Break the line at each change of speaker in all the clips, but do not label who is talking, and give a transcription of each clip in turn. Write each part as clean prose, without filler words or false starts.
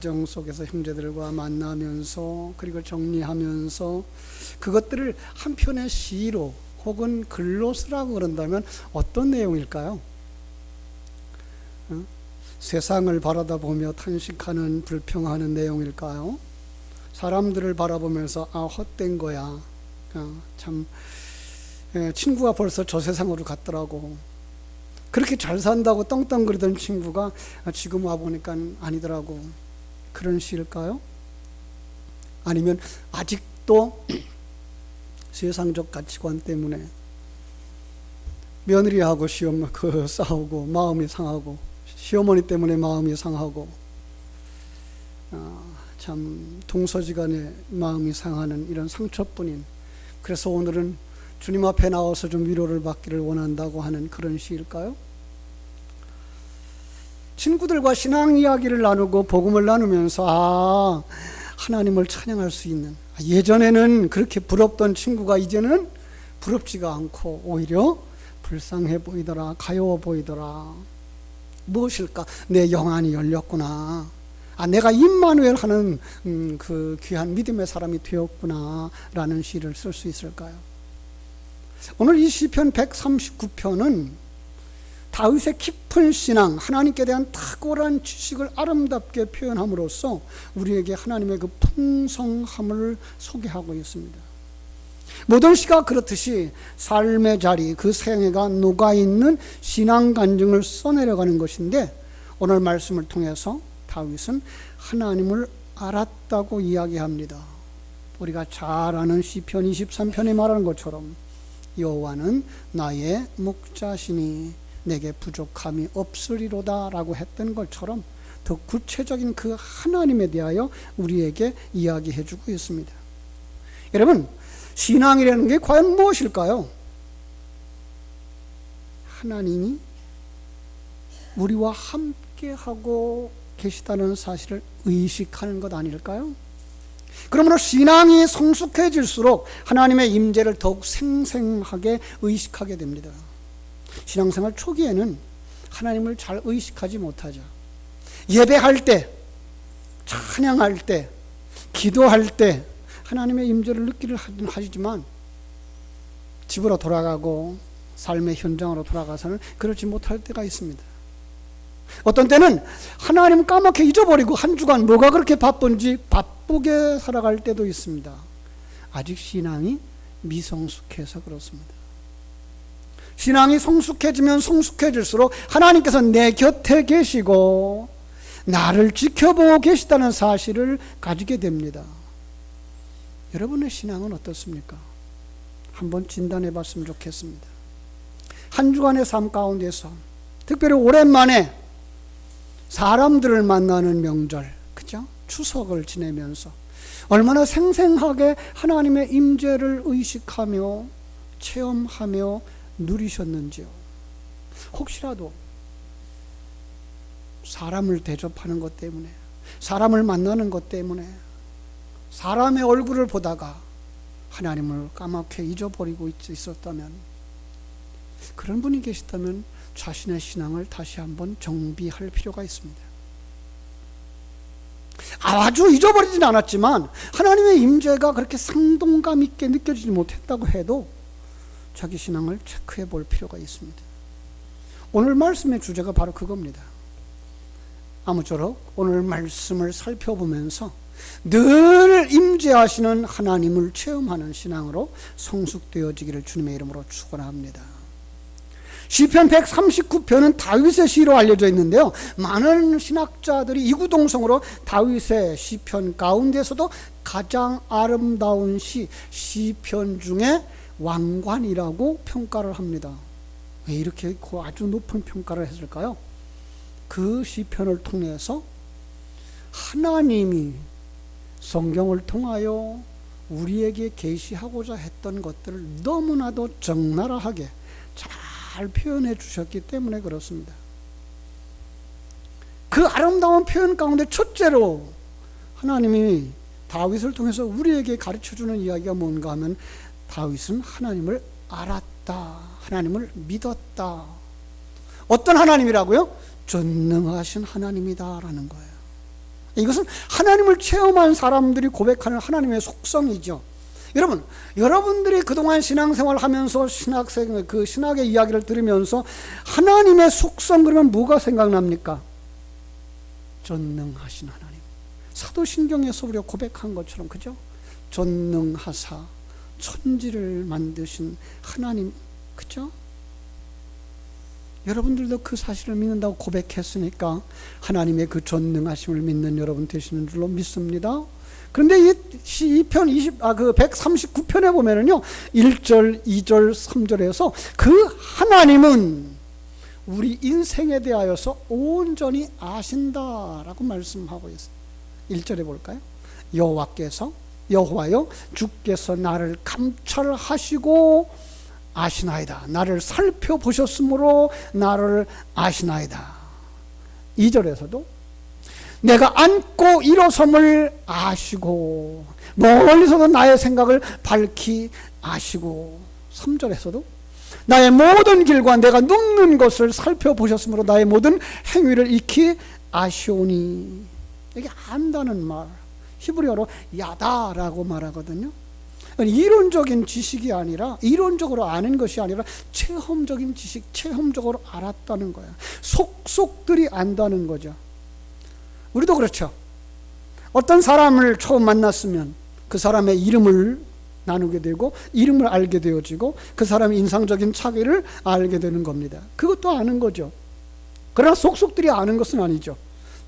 정 속에서 형제들과 만나면서 그리고 정리하면서 그것들을 한 편의 시로 혹은 글로 쓰라고 그런다면 어떤 내용일까요? 세상을 바라다보며 탄식하는 불평하는 내용일까요? 사람들을 바라보면서 헛된 거야, 참 친구가 벌써 저 세상으로 갔더라고, 그렇게 잘 산다고 떵떵거리던 친구가 지금 와보니까 아니더라고, 그런 시일까요? 아니면 아직도 세상적 가치관 때문에 며느리하고 시어머니 싸우고 마음이 상하고, 시어머니 때문에 마음이 상하고, 참 동서지간에 마음이 상하는 이런 상처뿐인, 그래서 오늘은 주님 앞에 나와서 좀 위로를 받기를 원한다고 하는 그런 시일까요? 친구들과 신앙 이야기를 나누고 복음을 나누면서 하나님을 찬양할 수 있는, 예전에는 그렇게 부럽던 친구가 이제는 부럽지가 않고 오히려 불쌍해 보이더라, 가여워 보이더라. 무엇일까? 내 영안이 열렸구나, 내가 임마누엘 하는 그 귀한 믿음의 사람이 되었구나 라는 시를 쓸 수 있을까요? 오늘 이 시편 139편은 다윗의 깊은 신앙, 하나님께 대한 탁월한 지식을 아름답게 표현함으로써 우리에게 하나님의 그 풍성함을 소개하고 있습니다. 모든 시가 그렇듯이 삶의 자리, 그 생애가 녹아있는 신앙 간증을 써내려가는 것인데, 오늘 말씀을 통해서 다윗은 하나님을 알았다고 이야기합니다. 우리가 잘 아는 시편 23편에 말하는 것처럼 여호와는 나의 목자시니 내게 부족함이 없으리로다 라고 했던 것처럼 더 구체적인 그 하나님에 대하여 우리에게 이야기해 주고 있습니다. 여러분, 신앙이라는 게 과연 무엇일까요? 하나님이 우리와 함께하고 계시다는 사실을 의식하는 것 아닐까요? 그러므로 신앙이 성숙해질수록 하나님의 임재를 더욱 생생하게 의식하게 됩니다. 신앙생활 초기에는 하나님을 잘 의식하지 못하죠. 예배할 때, 찬양할 때, 기도할 때 하나님의 임재를 느끼려 하지만 집으로 돌아가고 삶의 현장으로 돌아가서는 그렇지 못할 때가 있습니다. 어떤 때는 하나님 까맣게 잊어버리고 한 주간 뭐가 그렇게 바쁜지 바쁘게 살아갈 때도 있습니다. 아직 신앙이 미성숙해서 그렇습니다. 신앙이 성숙해지면 성숙해질수록 하나님께서 내 곁에 계시고 나를 지켜보고 계시다는 사실을 가지게 됩니다. 여러분의 신앙은 어떻습니까? 한번 진단해 봤으면 좋겠습니다. 한 주간의 삶 가운데서 특별히 오랜만에 사람들을 만나는 명절, 그죠? 추석을 지내면서 얼마나 생생하게 하나님의 임재를 의식하며 체험하며 누리셨는지요. 혹시라도 사람을 대접하는 것 때문에, 사람을 만나는 것 때문에 사람의 얼굴을 보다가 하나님을 까맣게 잊어버리고 있었다면, 그런 분이 계시다면 자신의 신앙을 다시 한번 정비할 필요가 있습니다. 아주 잊어버리진 않았지만 하나님의 임재가 그렇게 상동감 있게 느껴지지 못했다고 해도 자기 신앙을 체크해 볼 필요가 있습니다. 오늘 말씀의 주제가 바로 그겁니다. 아무쪼록 오늘 말씀을 살펴보면서 늘 임재하시는 하나님을 체험하는 신앙으로 성숙되어지기를 주님의 이름으로 축원합니다. 시편 139편은 다윗의 시로 알려져 있는데요, 많은 신학자들이 이구동성으로 다윗의 시편 가운데서도 가장 아름다운 시편 중에 왕관이라고 평가를 합니다. 왜 이렇게 아주 높은 평가를 했을까요? 그 시편을 통해서 하나님이 성경을 통하여 우리에게 계시하고자 했던 것들을 너무나도 적나라하게 잘 표현해 주셨기 때문에 그렇습니다. 그 아름다운 표현 가운데 첫째로 하나님이 다윗을 통해서 우리에게 가르쳐주는 이야기가 뭔가 하면, 다윗은 하나님을 알았다, 하나님을 믿었다. 어떤 하나님이라고요? 전능하신 하나님이다라는 거예요. 이것은 하나님을 체험한 사람들이 고백하는 하나님의 속성이죠. 여러분, 여러분들이 그동안 신앙생활 하면서 신학의 이야기를 들으면서 하나님의 속성 그러면 뭐가 생각납니까? 전능하신 하나님. 사도신경에서 우리가 고백한 것처럼, 그죠? 전능하사 천지를 만드신 하나님, 그죠? 여러분들도 그 사실을 믿는다고 고백했으니까 하나님의 그 전능하심을 믿는 여러분 되시는 줄로 믿습니다. 그런데 이 139편에 보면은요, 1절, 2절, 3절에서 그 하나님은 우리 인생에 대하여서 온전히 아신다라고 말씀하고 있어요. 1절에 볼까요? 여호와여 주께서 나를 감찰하시고 아시나이다. 나를 살펴보셨으므로 나를 아시나이다. 2절에서도 내가 앉고 일어섬을 아시고 멀리서도 나의 생각을 밝히 아시고, 3절에서도 나의 모든 길과 내가 눕는 것을 살펴보셨으므로 나의 모든 행위를 익히 아시오니. 이게 안다는 말, 히브리어로 야다라고 말하거든요. 이론적인 지식이 아니라, 이론적으로 아는 것이 아니라 체험적인 지식, 체험적으로 알았다는 거예요. 속속들이 안다는 거죠. 우리도 그렇죠. 어떤 사람을 처음 만났으면 그 사람의 이름을 나누게 되고 이름을 알게 되어지고 그 사람의 인상적인 차기를 알게 되는 겁니다. 그것도 아는 거죠. 그러나 속속들이 아는 것은 아니죠.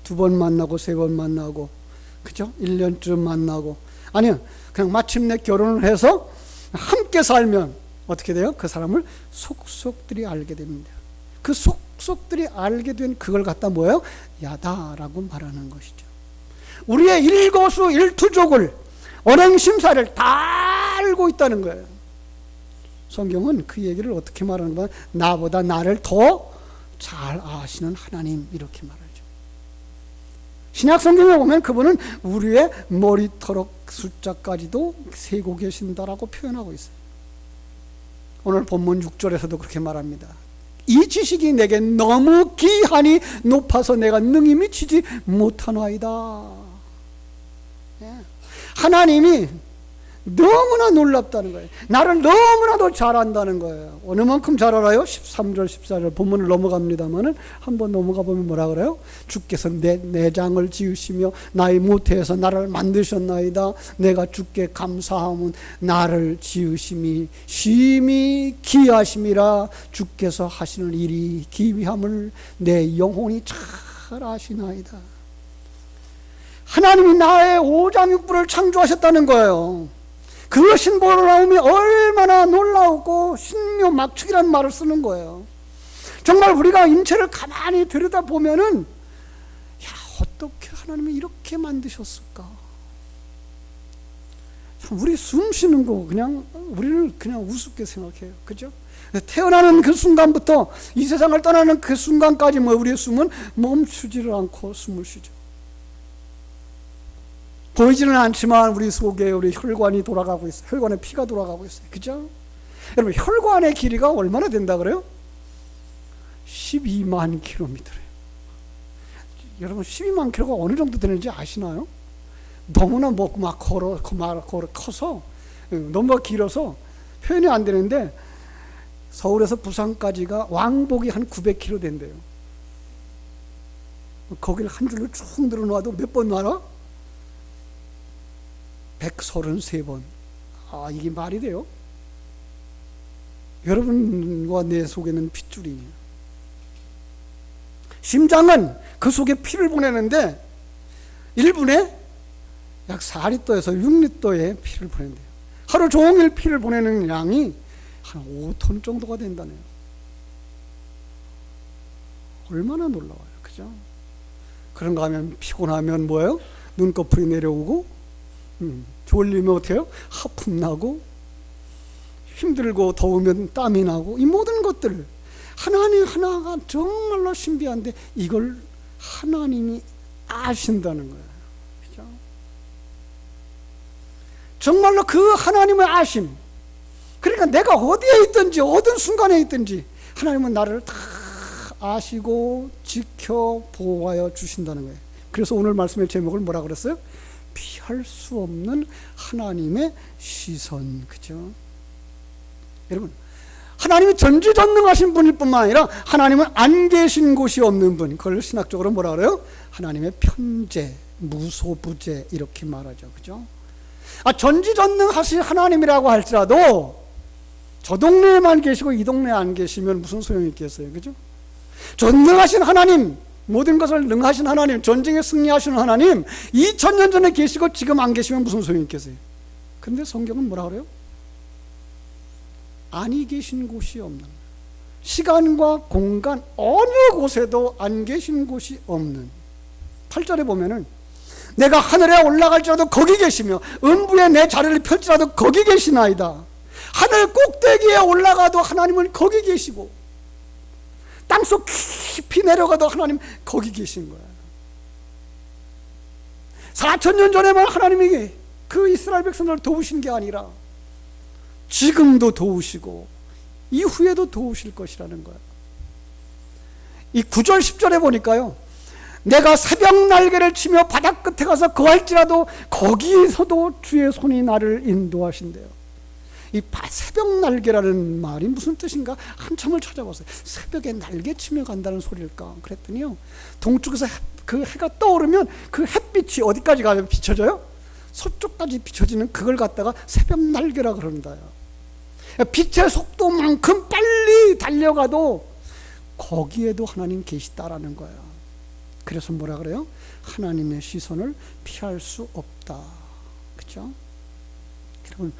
2번 만나고 3번 만나고, 그죠? 1년쯤 만나고, 아니요, 그냥 마침내 결혼을 해서 함께 살면 어떻게 돼요? 그 사람을 속속들이 알게 됩니다. 그 속속들이 알게 된 그걸 갖다 뭐예요? 야다라고 말하는 것이죠. 우리의 일거수일투족을, 언행심사를 다 알고 있다는 거예요. 성경은 그 얘기를 어떻게 말하는 거야? 나보다 나를 더 잘 아시는 하나님, 이렇게 말하죠. 신약 성경에 보면 그분은 우리의 머리털 숫자까지도 세고 계신다라고 표현하고 있어요. 오늘 본문 6절에서도 그렇게 말합니다. 이 지식이 내게 너무 기한이 높아서 내가 능히 미치지 못하나이다. 하나님이 너무나 놀랍다는 거예요. 나를 너무나도 잘 안다는 거예요. 어느 만큼 잘 알아요? 13절 14절 본문을 넘어갑니다만은 한번 넘어가 보면 뭐라 그래요? 주께서 내 내장을 지으시며 나의 모태에서 나를 만드셨나이다. 내가 주께 감사함은 나를 지으심이 심히 기하심이라. 주께서 하시는 일이 기비함을 내 영혼이 잘 아시나이다. 하나님이 나의 오장육부를 창조하셨다는 거예요. 그 신보로 나오면 얼마나 놀라우고 신묘막측이라는 말을 쓰는 거예요. 정말 우리가 인체를 가만히 들여다보면은, 야, 어떻게 하나님이 이렇게 만드셨을까? 우리 숨 쉬는 거 그냥 우리는 그냥 우습게 생각해요. 그죠? 태어나는 그 순간부터 이 세상을 떠나는 그 순간까지 우리의 숨은 멈추지를 않고 숨을 쉬죠. 보이지는 않지만 우리 속에 우리 혈관이 돌아가고 있어요. 혈관에 피가 돌아가고 있어요. 그죠? 여러분, 혈관의 길이가 얼마나 된다 그래요? 12만 킬로미터래요. 여러분, 12만 킬로가 어느 정도 되는지 아시나요? 너무나 막 커서 너무 길어서 표현이 안 되는데, 서울에서 부산까지가 왕복이 한 900km 된대요. 거기를 한 줄로 쭉 늘어놔도 몇 번 놔라? 133번. 아, 이게 말이 돼요? 여러분과 내 속에는 핏줄이, 심장은 그 속에 피를 보내는데 1분에 약 4리터에서 6리터의 피를 보낸대요. 하루 종일 피를 보내는 양이 한 5톤 정도가 된다네요. 얼마나 놀라워요. 그죠? 그런가 하면 피곤하면 뭐예요? 눈꺼풀이 내려오고, 졸리면 어떻게 해요? 하품 나고, 힘들고 더우면 땀이 나고, 이 모든 것들 하나님 하나가 정말로 신비한데 이걸 하나님이 아신다는 거예요. 그죠? 정말로 그 하나님의 아심, 그러니까 내가 어디에 있든지 어떤 순간에 있든지 하나님은 나를 다 아시고 지켜 보호하여 주신다는 거예요. 그래서 오늘 말씀의 제목을 뭐라 그랬어요? 피할 수 없는 하나님의 시선. 그죠? 여러분, 하나님이 전지전능하신 분일 뿐만 아니라 하나님은 안 계신 곳이 없는 분. 그걸 신학적으로 뭐라 그래요? 하나님의 편재, 무소부재 이렇게 말하죠. 그죠? 전지전능하신 하나님이라고 할지라도 저 동네에만 계시고 이 동네에 안 계시면 무슨 소용이 있겠어요? 그죠? 전능하신 하나님, 모든 것을 능하신 하나님, 전쟁에 승리하시는 하나님, 2000년 전에 계시고 지금 안 계시면 무슨 소용이 있겠어요? 근데 성경은 뭐라 그래요? 아니 계신 곳이 없는, 시간과 공간 어느 곳에도 안 계신 곳이 없는. 8절에 보면은 내가 하늘에 올라갈지라도 거기 계시며 음부에 내 자리를 펼지라도 거기 계시나이다. 하늘 꼭대기에 올라가도 하나님은 거기 계시고 땅속 깊이 내려가도 하나님 거기 계신 거야. 4000년 전에만 하나님이 그 이스라엘 백성들을 도우신 게 아니라 지금도 도우시고 이후에도 도우실 것이라는 거야. 이 9절 10절에 보니까요, 내가 새벽 날개를 치며 바다 끝에 가서 거할지라도 거기에서도 주의 손이 나를 인도하신대요. 이 새벽 날개라는 말이 무슨 뜻인가 한참을 찾아봤어요. 새벽에 날개 치며 간다는 소리일까 그랬더니요, 동쪽에서 그 해가 떠오르면 그 햇빛이 어디까지 가면 비춰져요? 서쪽까지 비춰지는 그걸 갖다가 새벽 날개라 그런다요. 빛의 속도만큼 빨리 달려가도 거기에도 하나님 계시다라는 거예요. 그래서 뭐라 그래요? 하나님의 시선을 피할 수 없다. 그렇죠? 여러분,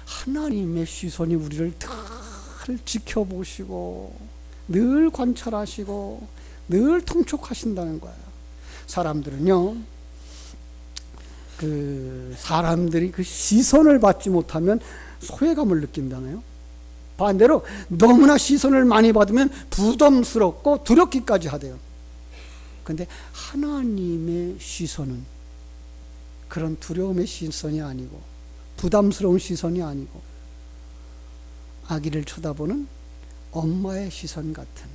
하나님의 시선이 우리를 늘 지켜보시고 늘 관찰하시고 늘 통촉하신다는 거예요. 사람들은요, 사람들이 그 시선을 받지 못하면 소외감을 느낀다네요. 반대로 너무나 시선을 많이 받으면 부담스럽고 두렵기까지 하대요. 근데 하나님의 시선은 그런 두려움의 시선이 아니고 부담스러운 시선이 아니고 아기를 쳐다보는 엄마의 시선 같은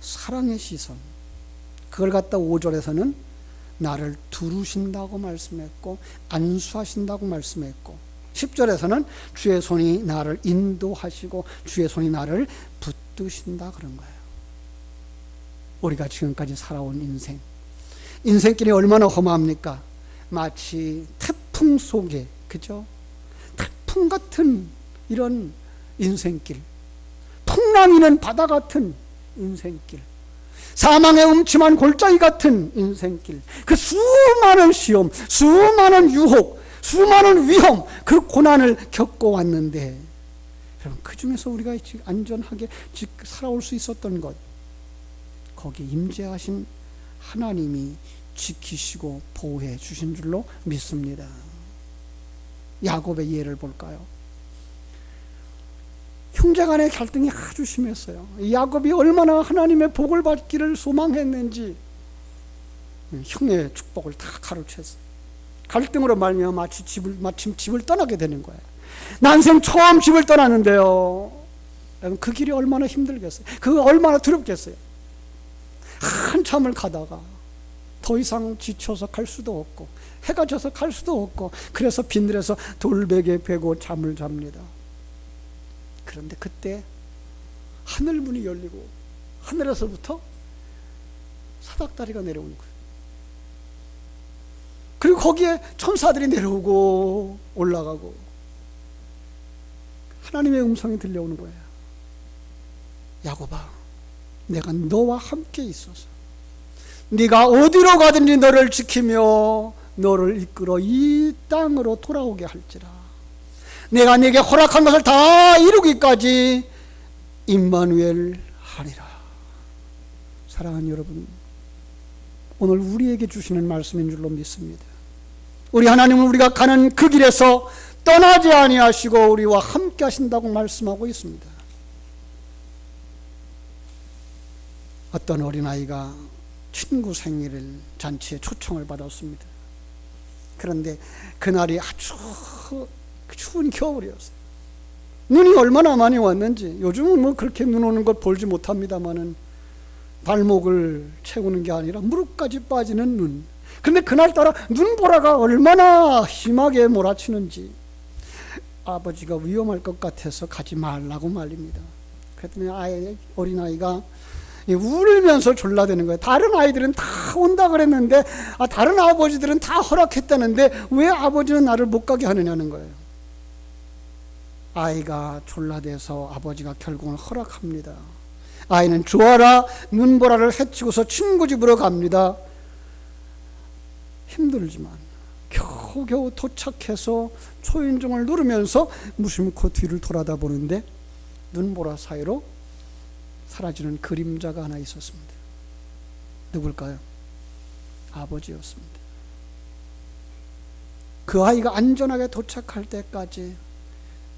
사랑의 시선, 그걸 갖다 5절에서는 나를 두르신다고 말씀했고 안수하신다고 말씀했고 10절에서는 주의 손이 나를 인도하시고 주의 손이 나를 붙드신다 그런 거예요. 우리가 지금까지 살아온 인생길이 얼마나 험합니까? 마치 태풍 속에, 그죠? 태풍 같은 이런 인생길, 풍랑이는 바다 같은 인생길, 사망의 음침한 골짜기 같은 인생길, 그 수많은 시험, 수많은 유혹, 수많은 위험, 그 고난을 겪어왔는데 여러분, 그 중에서 우리가 안전하게 살아올 수 있었던 것, 거기에 임재하신 하나님이 지키시고 보호해 주신 줄로 믿습니다. 야곱의 예를 볼까요? 형제간의 갈등이 아주 심했어요. 야곱이 얼마나 하나님의 복을 받기를 소망했는지 형의 축복을 다 가로챘어요. 갈등으로 말미암아 마침 집을 떠나게 되는 거예요. 난생 처음 집을 떠났는데요, 그 길이 얼마나 힘들겠어요. 그거 얼마나 두렵겠어요. 한참을 가다가 더 이상 지쳐서 갈 수도 없고 해가 져서 갈 수도 없고 그래서 빈들에서 돌베개 베고 잠을 잡니다. 그런데 그때 하늘문이 열리고 하늘에서부터 사닥다리가 내려오는 거예요. 그리고 거기에 천사들이 내려오고 올라가고 하나님의 음성이 들려오는 거예요. 야곱아, 내가 너와 함께 있어서 네가 어디로 가든지 너를 지키며 너를 이끌어 이 땅으로 돌아오게 할지라. 내가 네게 허락한 것을 다 이루기까지 임마누엘 하리라. 사랑하는 여러분, 오늘 우리에게 주시는 말씀인 줄로 믿습니다. 우리 하나님은 우리가 가는 그 길에서 떠나지 아니하시고 우리와 함께 하신다고 말씀하고 있습니다. 어떤 어린아이가 친구 생일 잔치에 초청을 받았습니다. 그런데 그날이 아주 추운 겨울이었어요. 눈이 얼마나 많이 왔는지, 요즘은 뭐 그렇게 눈 오는 걸 볼지 못합니다만은 발목을 채우는 게 아니라 무릎까지 빠지는 눈, 그런데 그날따라 눈보라가 얼마나 심하게 몰아치는지 아버지가 위험할 것 같아서 가지 말라고 말립니다. 그랬더니 어린아이가 울면서 졸라대는 거예요. 다른 아이들은 다 온다 그랬는데, 다른 아버지들은 다 허락했다는데 왜 아버지는 나를 못 가게 하느냐는 거예요. 아이가 졸라대서 아버지가 결국은 허락합니다. 아이는 좋아라 눈보라를 헤치고서 친구 집으로 갑니다. 힘들지만 겨우겨우 도착해서 초인종을 누르면서 무심코 뒤를 돌아다 보는데 눈보라 사이로 사라지는 그림자가 하나 있었습니다. 누굴까요? 아버지였습니다. 그 아이가 안전하게 도착할 때까지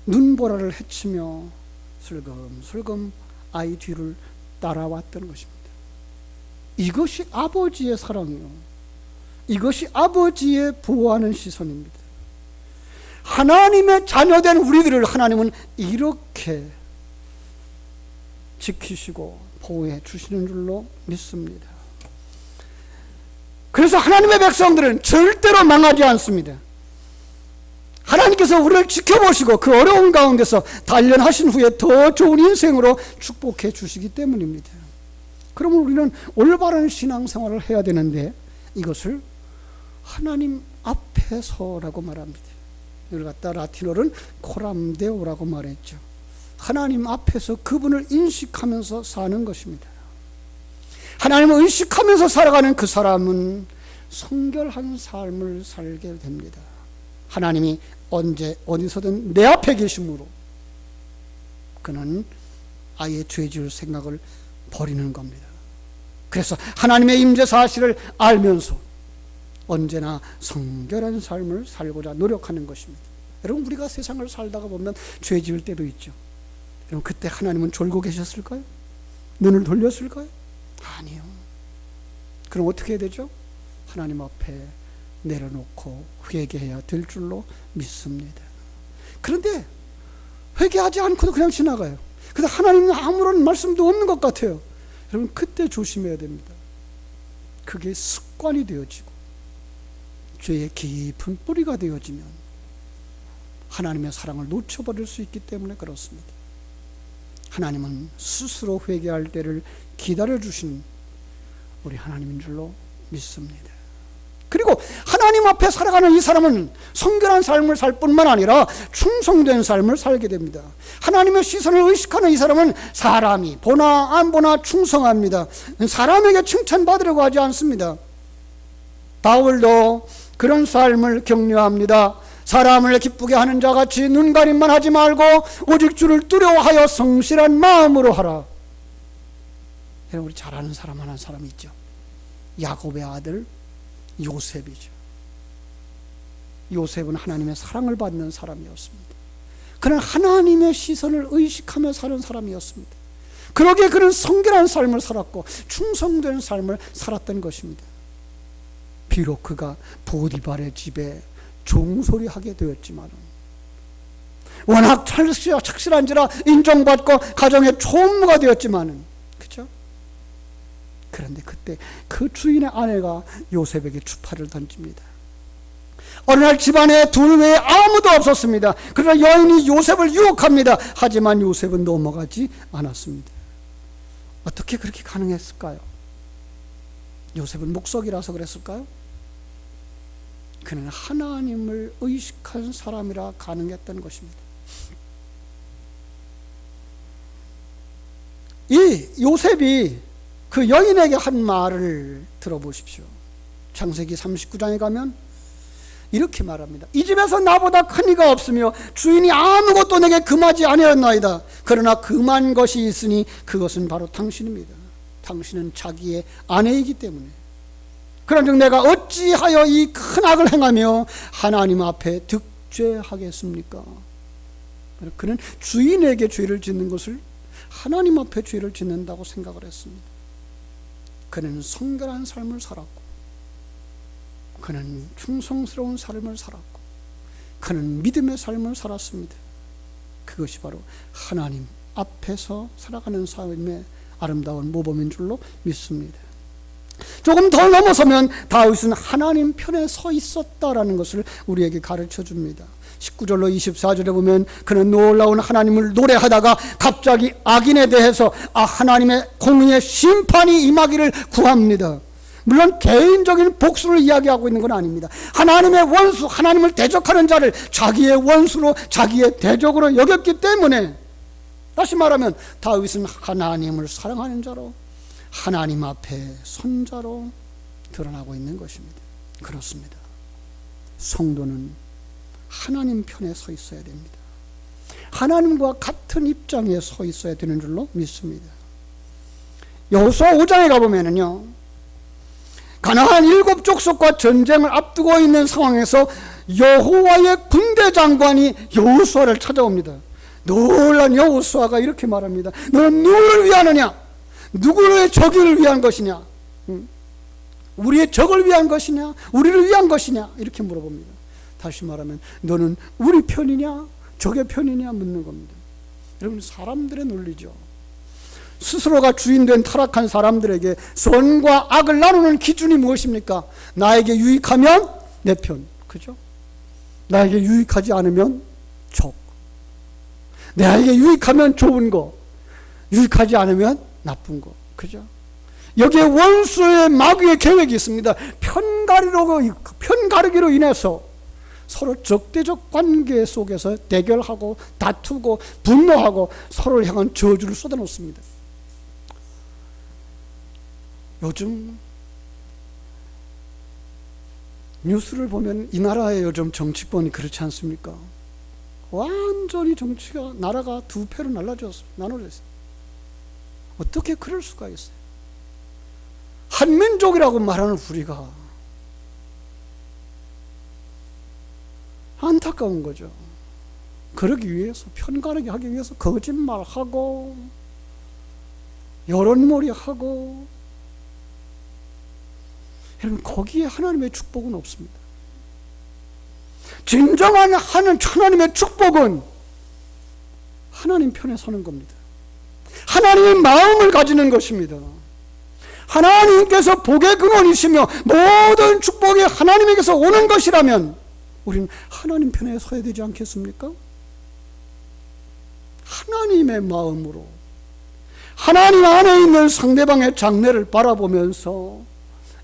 눈보라를 헤치며 슬금슬금 아이 뒤를 따라왔던 것입니다. 이것이 아버지의 사랑이요, 이것이 아버지의 보호하는 시선입니다. 하나님의 자녀된 우리들을 하나님은 이렇게 지키시고 보호해 주시는 줄로 믿습니다. 그래서 하나님의 백성들은 절대로 망하지 않습니다. 하나님께서 우리를 지켜보시고 그 어려운 가운데서 단련하신 후에 더 좋은 인생으로 축복해 주시기 때문입니다. 그러면 우리는 올바른 신앙생활을 해야 되는데 이것을 하나님 앞에서라고 말합니다. 이걸 갖다 라틴어로는 코람데오라고 말했죠. 하나님 앞에서 그분을 인식하면서 사는 것입니다. 하나님을 의식하면서 살아가는 그 사람은 성결한 삶을 살게 됩니다. 하나님이 언제 어디서든 내 앞에 계심으로 그는 아예 죄 지을 생각을 버리는 겁니다. 그래서 하나님의 임재 사실을 알면서 언제나 성결한 삶을 살고자 노력하는 것입니다. 여러분, 우리가 세상을 살다가 보면 죄 지을 때도 있죠. 여러분, 그때 하나님은 졸고 계셨을까요? 눈을 돌렸을까요? 아니요. 그럼 어떻게 해야 되죠? 하나님 앞에 내려놓고 회개해야 될 줄로 믿습니다. 그런데 회개하지 않고도 그냥 지나가요. 근데 하나님은 아무런 말씀도 없는 것 같아요. 여러분, 그때 조심해야 됩니다. 그게 습관이 되어지고 죄의 깊은 뿌리가 되어지면 하나님의 사랑을 놓쳐버릴 수 있기 때문에 그렇습니다. 하나님은 스스로 회개할 때를 기다려주신 우리 하나님인 줄로 믿습니다. 그리고 하나님 앞에 살아가는 이 사람은 성결한 삶을 살 뿐만 아니라 충성된 삶을 살게 됩니다. 하나님의 시선을 의식하는 이 사람은 사람이 보나 안 보나 충성합니다. 사람에게 칭찬받으려고 하지 않습니다. 바울도 그런 삶을 격려합니다. 사람을 기쁘게 하는 자같이 눈가림만 하지 말고 오직 주를 두려워하여 성실한 마음으로 하라. 여러분, 우리 잘 아는 사람 하나 사람이 있죠. 야곱의 아들 요셉이죠. 요셉은 하나님의 사랑을 받는 사람이었습니다. 그는 하나님의 시선을 의식하며 사는 사람이었습니다. 그러기에 그는 성결한 삶을 살았고 충성된 삶을 살았던 것입니다. 비록 그가 보디발의 집에 종소리하게 되었지만 워낙 착실한지라 인정받고 가정의 총무가 되었지만, 그렇죠? 그런데 그때 그 주인의 아내가 요셉에게 추파를 던집니다. 어느 날 집안에 둘 외에 아무도 없었습니다. 그러나 여인이 요셉을 유혹합니다. 하지만 요셉은 넘어가지 않았습니다. 어떻게 그렇게 가능했을까요? 요셉은 목석이라서 그랬을까요? 그는 하나님을 의식한 사람이라 가능했던 것입니다. 이 요셉이 그 여인에게 한 말을 들어보십시오. 창세기 39장에 가면 이렇게 말합니다. 이 집에서 나보다 큰 이가 없으며 주인이 아무것도 내게 금하지 아니하였나이다. 그러나 금한 것이 있으니 그것은 바로 당신입니다. 당신은 자기의 아내이기 때문에. 그런즉 내가 어찌하여 이 큰 악을 행하며 하나님 앞에 득죄하겠습니까? 그는 주인에게 죄를 짓는 것을 하나님 앞에 죄를 짓는다고 생각을 했습니다. 그는 성결한 삶을 살았고 그는 충성스러운 삶을 살았고 그는 믿음의 삶을 살았습니다. 그것이 바로 하나님 앞에서 살아가는 삶의 아름다운 모범인 줄로 믿습니다. 조금 더 넘어서면 다윗은 하나님 편에 서 있었다라는 것을 우리에게 가르쳐 줍니다. 19절로 24절에 보면 그는 놀라운 하나님을 노래하다가 갑자기 악인에 대해서 하나님의 공의의 심판이 임하기를 구합니다. 물론 개인적인 복수를 이야기하고 있는 건 아닙니다. 하나님의 원수, 하나님을 대적하는 자를 자기의 원수로, 자기의 대적으로 여겼기 때문에, 다시 말하면 다윗은 하나님을 사랑하는 자로, 하나님 앞에 선 자로 드러나고 있는 것입니다. 그렇습니다. 성도는 하나님 편에 서 있어야 됩니다. 하나님과 같은 입장에 서 있어야 되는 줄로 믿습니다. 여호수아 5장에 가보면은요, 가나안 7 족속과 전쟁을 앞두고 있는 상황에서 여호와의 군대 장관이 여호수아를 찾아옵니다. 놀란 여호수아가 이렇게 말합니다. 너는 누구를 위하느냐? 누구의 적을 위한 것이냐? 우리의 적을 위한 것이냐? 우리를 위한 것이냐? 이렇게 물어봅니다. 다시 말하면 너는 우리 편이냐 적의 편이냐 묻는 겁니다. 여러분, 사람들의 논리죠. 스스로가 주인된 타락한 사람들에게 선과 악을 나누는 기준이 무엇입니까? 나에게 유익하면 내 편, 그죠? 나에게 유익하지 않으면 적. 나에게 유익하면 좋은 거, 유익하지 않으면 나쁜 거, 그죠? 여기에 원수의 마귀의 계획이 있습니다. 편가르기로 인해서 서로 적대적 관계 속에서 대결하고 다투고 분노하고 서로를 향한 저주를 쏟아놓습니다. 요즘 뉴스를 보면 이 나라의 요즘 정치권이 그렇지 않습니까? 완전히 정치가, 나라가 두 패로 나눠졌어요. 어떻게 그럴 수가 있어요? 한민족이라고 말하는 우리가 안타까운 거죠. 그러기 위해서, 편가르기 하기 위해서 거짓말하고 여론몰이하고, 여러분, 거기에 하나님의 축복은 없습니다. 진정한 하나님의 축복은 하나님 편에 서는 겁니다. 하나님의 마음을 가지는 것입니다. 하나님께서 복의 근원이시며 모든 축복이 하나님에게서 오는 것이라면 우리는 하나님 편에 서야 되지 않겠습니까? 하나님의 마음으로 하나님 안에 있는 상대방의 장래를 바라보면서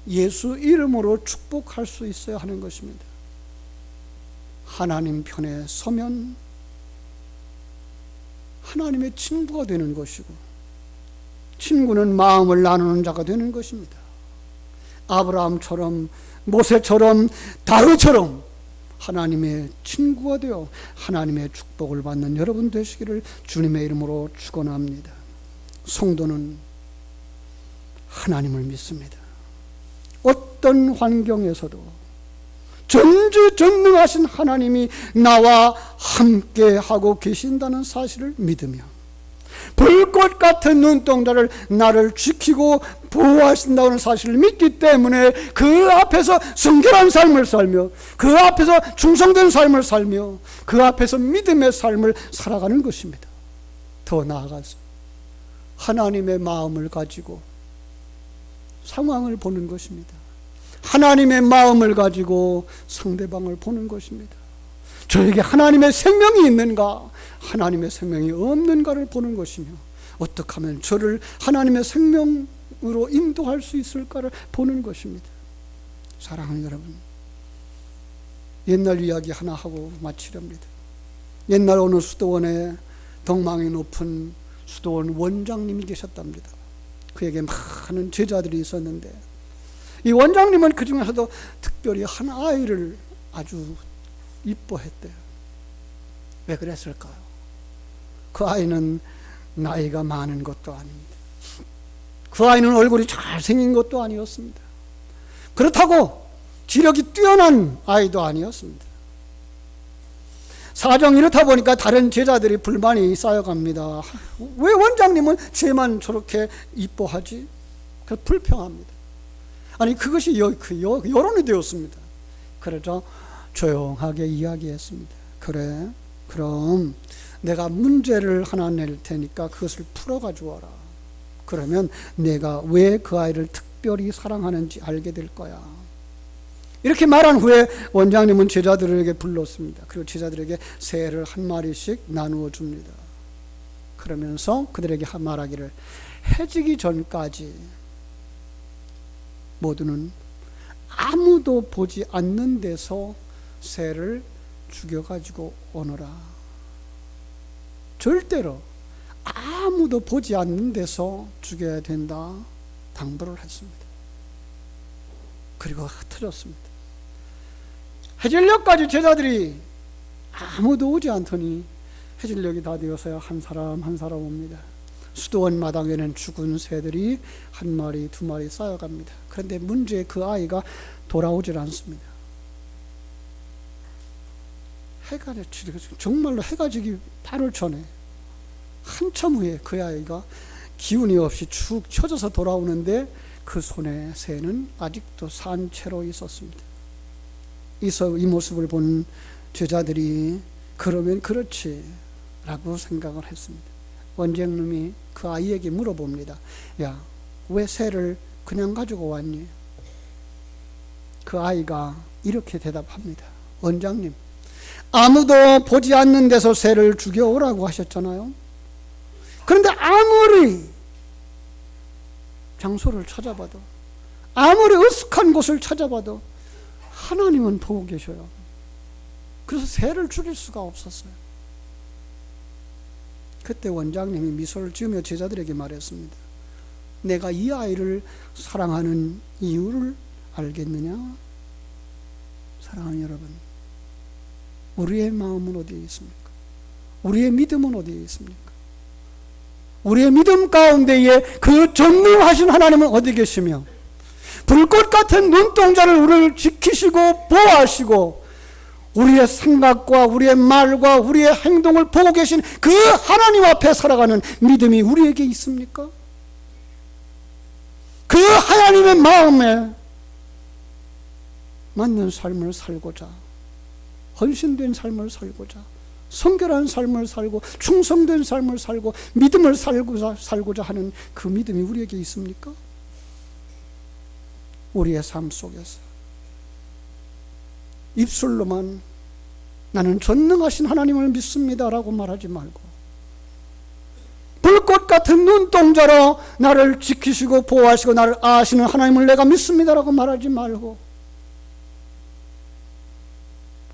예수 이름으로 축복할 수 있어야 하는 것입니다. 하나님 편에 서면 하나님의 친구가 되는 것이고, 친구는 마음을 나누는 자가 되는 것입니다. 아브라함처럼, 모세처럼, 다윗처럼 하나님의 친구가 되어 하나님의 축복을 받는 여러분 되시기를 주님의 이름으로 축원합니다. 성도는 하나님을 믿습니다. 어떤 환경에서도 전지전능하신 하나님이 나와 함께 하고 계신다는 사실을 믿으며, 불꽃 같은 눈동자를 나를 지키고 보호하신다는 사실을 믿기 때문에 그 앞에서 성결한 삶을 살며, 그 앞에서 충성된 삶을 살며, 그 앞에서 믿음의 삶을 살아가는 것입니다. 더 나아가서 하나님의 마음을 가지고 상황을 보는 것입니다. 하나님의 마음을 가지고 상대방을 보는 것입니다. 저에게 하나님의 생명이 있는가, 하나님의 생명이 없는가를 보는 것이며, 어떻게 하면 저를 하나님의 생명으로 인도할 수 있을까를 보는 것입니다. 사랑하는 여러분, 옛날 이야기 하나 하고 마치렵니다. 옛날 어느 수도원에 덕망이 높은 수도원 원장님이 계셨답니다. 그에게 많은 제자들이 있었는데, 이 원장님은 그 중에서도 특별히 한 아이를 아주 이뻐했대요. 왜 그랬을까요? 그 아이는 나이가 많은 것도 아닙니다. 그 아이는 얼굴이 잘생긴 것도 아니었습니다. 그렇다고 지력이 뛰어난 아이도 아니었습니다. 사정이 이렇다 보니까 다른 제자들이 불만이 쌓여갑니다. 왜 원장님은 쟤만 저렇게 이뻐하지? 그래서 불평합니다. 아니, 그것이 여론이 되었습니다. 그래서 조용하게 이야기했습니다. 그래, 그럼 내가 문제를 하나 낼 테니까 그것을 풀어가지고 와라. 그러면 내가 왜 그 아이를 특별히 사랑하는지 알게 될 거야. 이렇게 말한 후에 원장님은 제자들에게 불렀습니다. 그리고 제자들에게 새를 한 마리씩 나누어 줍니다. 그러면서 그들에게 말하기를 해지기 전까지 모두는 아무도 보지 않는 데서 새를 죽여가지고 오너라. 절대로 아무도 보지 않는 데서 죽여야 된다 당부를 했습니다. 그리고 흩어졌습니다. 해질녘까지 제자들이 아무도 오지 않더니 해질녘이 다 되어서야 한 사람 한 사람 옵니다. 수도원 마당에는 죽은 새들이 한 마리 두 마리 쌓여갑니다. 그런데 문제의 그 아이가 돌아오질 않습니다. 해가 정말로 해가 지기 바로 전에 한참 후에 그 아이가 기운이 없이 축 처져서 돌아오는데 그 손에 새는 아직도 산 채로 있었습니다. 이 모습을 본 제자들이 그러면 그렇지 라고 생각을 했습니다. 원장님이 그 아이에게 물어봅니다. 야, 왜 새를 그냥 가지고 왔니? 그 아이가 이렇게 대답합니다. 원장님, 아무도 보지 않는 데서 새를 죽여오라고 하셨잖아요. 그런데 아무리 장소를 찾아봐도, 아무리 으슥한 곳을 찾아봐도 하나님은 보고 계셔요. 그래서 새를 죽일 수가 없었어요. 그때 원장님이 미소를 지으며 제자들에게 말했습니다. 내가 이 아이를 사랑하는 이유를 알겠느냐? 사랑하는 여러분, 우리의 마음은 어디에 있습니까? 우리의 믿음은 어디에 있습니까? 우리의 믿음 가운데에 그 전능하신 하나님은 어디 계시며 불꽃 같은 눈동자를 우리를 지키시고 보호하시고 우리의 생각과 우리의 말과 우리의 행동을 보고 계신 그 하나님 앞에 살아가는 믿음이 우리에게 있습니까? 그 하나님의 마음에 맞는 삶을 살고자, 헌신된 삶을 살고자, 성결한 삶을 살고 충성된 삶을 살고 믿음을 살고자 하는 그 믿음이 우리에게 있습니까? 우리의 삶 속에서 입술로만 나는 전능하신 하나님을 믿습니다라고 말하지 말고 불꽃 같은 눈동자로 나를 지키시고 보호하시고 나를 아시는 하나님을 내가 믿습니다라고 말하지 말고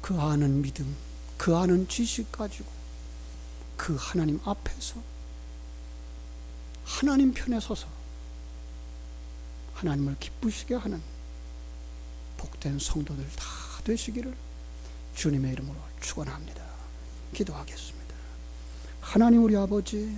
그 아는 믿음, 그 아는 지식 가지고 그 하나님 앞에서 하나님 편에 서서 하나님을 기쁘시게 하는 복된 성도들 다 되시기를 주님의 이름으로 축원합니다. 기도하겠습니다. 하나님 우리 아버지,